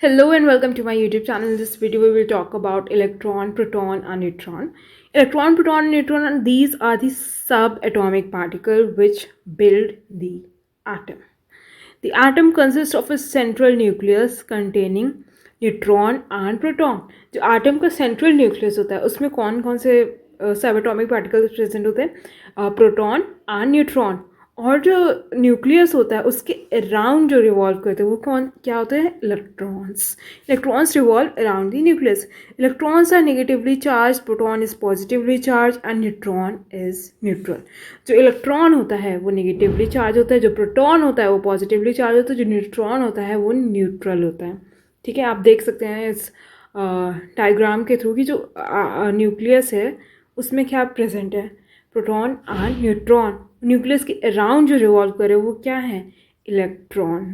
Hello and welcome to my YouTube channel. In this video, we will talk about electron, proton, and neutron. Electron, proton, and neutron, and these are the subatomic particles which build the atom. The atom consists of a central nucleus containing neutron and proton. जो atom का central nucleus होता है उसमें कौन कौन से सब atomic particles present होते हैं? Proton and neutron. और जो न्यूक्लियस होता है उसके अराउंड जो रिवॉल्व करते हैं वो कौन क्या होते हैं? Electrons. Electrons revolve around the nucleus. Electrons are negatively charge, proton is positively charge and neutron is neutral. जो इलेक्ट्रॉन होता है वो नेगेटिवली चार्ज होता है, जो प्रोटॉन होता है वो पॉजिटिवली चार्ज होता है, जो न्यूट्रॉन होता है वो न्यूट्रल होता है। ठीक है, आप देख सकते हैं इस डायग्राम के थ्रू कि जो न्यूक्लियस है उसमें क्या प्रेजेंट है? Proton and neutron. न्यूक्लियस के अराउंड जो रिवॉल्व करे वो क्या है? इलेक्ट्रॉन।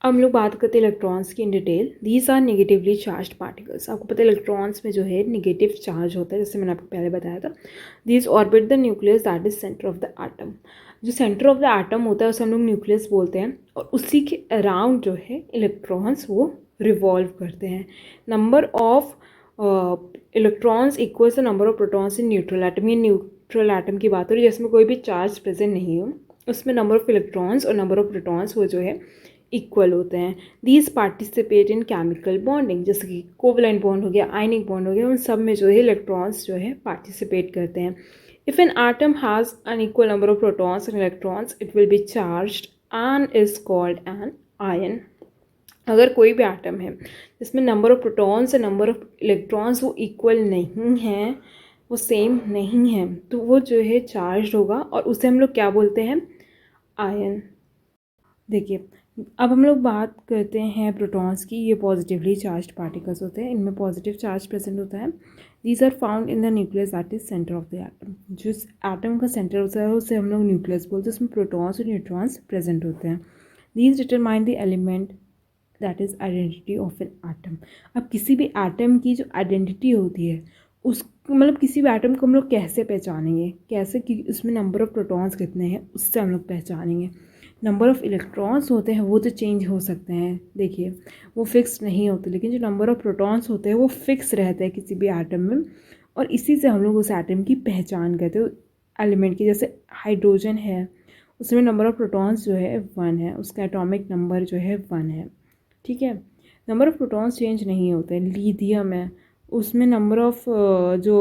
अब हम लोग बात करते हैं इलेक्ट्रॉन्स की in detail. These are negatively charge particles. आपको पता है इलेक्ट्रॉन्स में जो है नेगेटिव चार्ज होता है, जैसे मैंने आपको पहले बताया था। These orbit the nucleus that is centre of the atom. जो सेंटर ऑफ द एटम होता है उसे हम लोग न्यूक्लियस बोलते हैं, और उसी के अराउंड जो है इलेक्ट्रॉन्स वो रिवॉल्व करते हैं। Number of electrons equals the number of protons in neutral atom. ये न्यूट्रल एटम की बात हो रही है जिसमें कोई भी चार्ज प्रेजेंट नहीं हो, उसमें नंबर ऑफ इलेक्ट्रॉन्स और नंबर ऑफ प्रोटॉन्स वो जो है इक्वल होते हैं। These participate in chemical bonding, जैसे कि कोवलेंट बॉन्ड हो गया, आयनिक बॉन्ड हो गया, उन सब में जो है इलेक्ट्रॉन्स जो है पार्टिसिपेट करते हैं। If an atom has unequal number of protons and electrons it will be charged and is called an ion. अगर कोई भी आटम है जिसमें नंबर ऑफ प्रोटॉन्स और नंबर ऑफ इलेक्ट्रॉन्स वो इक्वल नहीं हैं, वो सेम नहीं है, तो वो जो है चार्ज होगा और उसे हम लोग क्या बोलते हैं? आयन। देखिए, अब हम लोग बात करते हैं प्रोटॉन्स की। ये पॉजिटिवली चार्ज पार्टिकल्स होते हैं, इनमें पॉजिटिव चार्ज प्रेजेंट होता है। These are found in the nucleus that is centre of the atom. जो एटम का सेंटर होता है उसे हम लोग न्यूक्लियस बोलते हैं, उसमें प्रोटॉन्स और न्यूट्रॉन्स प्रेजेंट होते हैं। These determine the element that is identity of an atom. अब किसी भी एटम की जो आइडेंटिटी होती है उस मतलब किसी भी एटम को हम लोग कैसे पहचानेंगे? कैसे कि उसमें नंबर ऑफ प्रोटॉन्स कितने हैं उससे हम लोग पहचानेंगे। नंबर ऑफ़ इलेक्ट्रॉन्स होते हैं वो तो चेंज हो सकते हैं, देखिए वो फिक्स नहीं होते, लेकिन जो नंबर ऑफ़ प्रोटॉन्स होते हैं वो फिक्स रहते हैं किसी भी एटम में, और इसी से हम लोग उस एटम की पहचान करते हैं। एलिमेंट की जैसे हाइड्रोजन है, उसमें नंबर ऑफ़ प्रोटॉन्स जो है 1 है, उसका एटॉमिक नंबर जो है 1 है। ठीक है, नंबर ऑफ़ प्रोटॉन्स चेंज नहीं होते। लिथियम है, उसमें नंबर ऑफ़ जो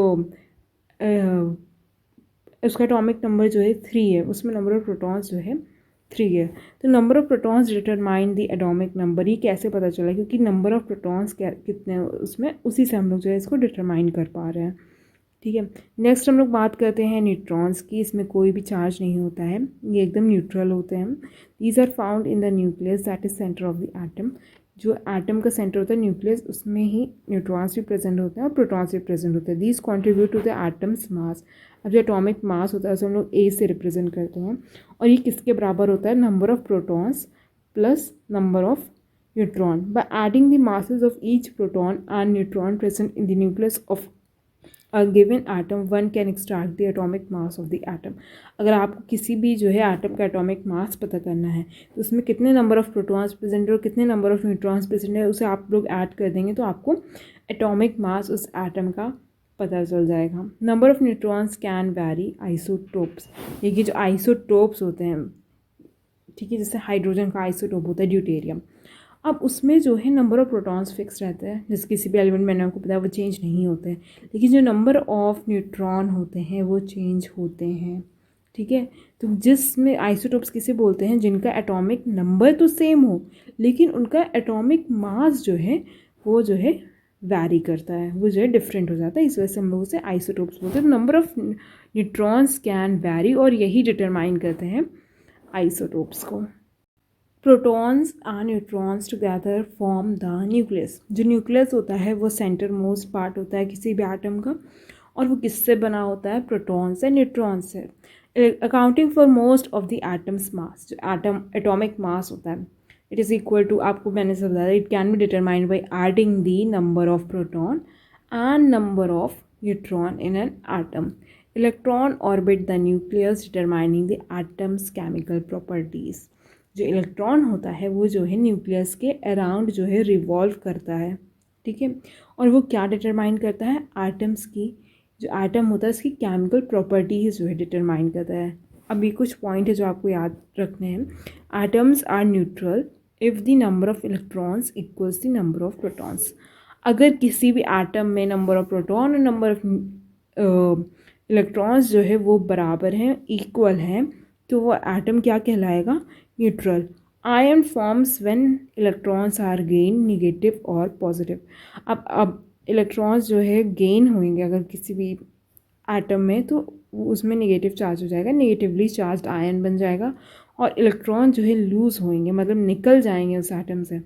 उसका एटॉमिक नंबर जो है 3 है, उसमें नंबर ऑफ़ प्रोटॉन्स जो है 3 है। तो number of protons determine the atomic number. ये कैसे पता चला? क्योंकि नंबर ऑफ़ प्रोटॉन्स कितने उसमें, उसी से हम लोग जो है इसको डिटरमाइन कर पा रहे हैं। ठीक है, नेक्स्ट हम लोग बात करते हैं न्यूट्रॉन्स की। इसमें कोई भी चार्ज नहीं होता है, ये एकदम न्यूट्रल होते हैं। These are found in the nucleus that is centre of the atom. जो एटम का सेंटर होता है न्यूक्लियस, उसमें ही न्यूट्रॉन्स भी प्रेजेंट होते हैं और प्रोटॉन्स भी प्रेजेंट होते हैं। These contribute to the atoms mass. अब जो एटॉमिक मास होता है उसे हम लोग ए से रिप्रेजेंट करते हैं, और ये किसके बराबर होता है? Number of protons plus number of neutron. By adding the masses of each proton and neutron present in the nucleus of a given atom one can extract the atomic mass of the atom। अगर आपको किसी भी जो है atom का atomic mass पता करना है तो उसमें कितने नंबर ऑफ़ प्रोटॉन्स प्रेजेंट है और कितने नंबर ऑफ़ न्यूट्रॉन्स प्रेजेंट है उसे आप लोग ऐड कर देंगे तो आपको एटॉमिक मास उस एटम का पता चल जाएगा। Number of neutrons can vary isotopes. देखिए जो आइसोटोप्स होते हैं, ठीक है, जैसे हाइड्रोजन का आइसोटोप होता है ड्यूटेरियम। अब उसमें जो है नंबर ऑफ़ प्रोटॉन्स फिक्स रहता है, जैसे किसी भी एलिमेंट मैंने आपको बताया वो चेंज नहीं होते हैं, लेकिन जो नंबर ऑफ़ न्यूट्रॉन होते हैं वो चेंज होते हैं। ठीक है, तो जिसमें आइसोटोप्स किसे बोलते हैं? जिनका एटॉमिक नंबर तो सेम हो लेकिन उनका एटॉमिक मास जो है वो जो है वैरी करता है, वो जो है डिफरेंट हो जाता है, इस वजह से हम लोग उसे आइसोटोप्स बोलते हैं। Number of neutrons can vary, और यही डिटरमाइन करते हैं आइसोटोप्स को। Protons and neutrons together form the nucleus. जो न्यूक्लियस होता है वो सेंटर मोस्ट पार्ट होता है किसी भी एटम का, और वो किससे बना होता है? प्रोटॉन्स एंड न्यूट्रॉन्स से। Accounting for most of the atoms mass. जो एटम एटॉमिक मास होता है इट इज़ इक्वल टू, आपको मैंने समझाया, it can be determined by adding the number of proton and number of neutron in an atom. Electron orbit the nucleus determining the atoms chemical properties. जो electron होता है वो जो है nucleus के अराउंड जो है रिवॉल्व करता है, ठीक है। और वो क्या डिटरमाइन करता है, एटम्स की, जो एटम होता है उसकी केमिकल प्रॉपर्टीज जो है डिटरमाइन करता है। अभी कुछ पॉइंट है जो आपको याद रखने हैं। Atoms are neutral if the number of electrons equals the number of protons. अगर किसी भी एटम में नंबर ऑफ प्रोटॉन और नंबर ऑफ इलेक्ट्रॉन्स जो है वो बराबर हैं, इक्वल हैं, तो वो एटम क्या कहलाएगा, neutral. Ion forms when electrons are gain negative और पॉजिटिव। अब इलेक्ट्रॉन्स जो है गेन होंगे अगर किसी भी एटम में, तो उसमें नेगेटिव चार्ज हो जाएगा, नेगेटिवली चार्ज्ड आयन बन जाएगा। और इलेक्ट्रॉन जो है लूज़ होंगे, मतलब निकल जाएंगे उस एटम से,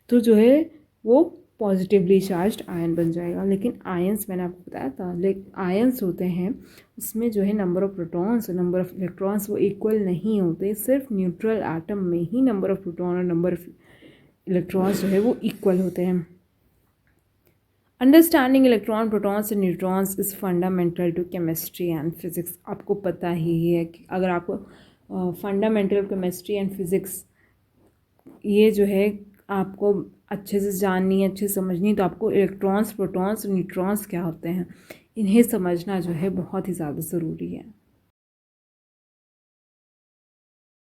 तो जो है वो पॉजिटिवली चार्ज्ड आयन बन जाएगा। लेकिन आयंस मैंने आपको बताया था, लेकिन आयंस होते हैं उसमें जो है नंबर ऑफ प्रोटॉन्स और नंबर ऑफ इलेक्ट्रॉन्स वो इक्वल नहीं होते। सिर्फ न्यूट्रल एटम में ही नंबर ऑफ प्रोटॉन और नंबर ऑफ इलेक्ट्रॉन्स जो है वो इक्वल होते हैं। Understanding electron protons and neutrons is fundamental to chemistry and physics. आपको पता ही है कि अगर आपको फंडामेंटल केमिस्ट्री एंड फिज़िक्स ये जो है आपको अच्छे से जाननी है, अच्छे से समझनी है, तो आपको इलेक्ट्रॉन्स, प्रोटॉन्स और न्यूट्रॉन्स क्या होते हैं इन्हें समझना जो है बहुत ही ज़्यादा ज़रूरी है।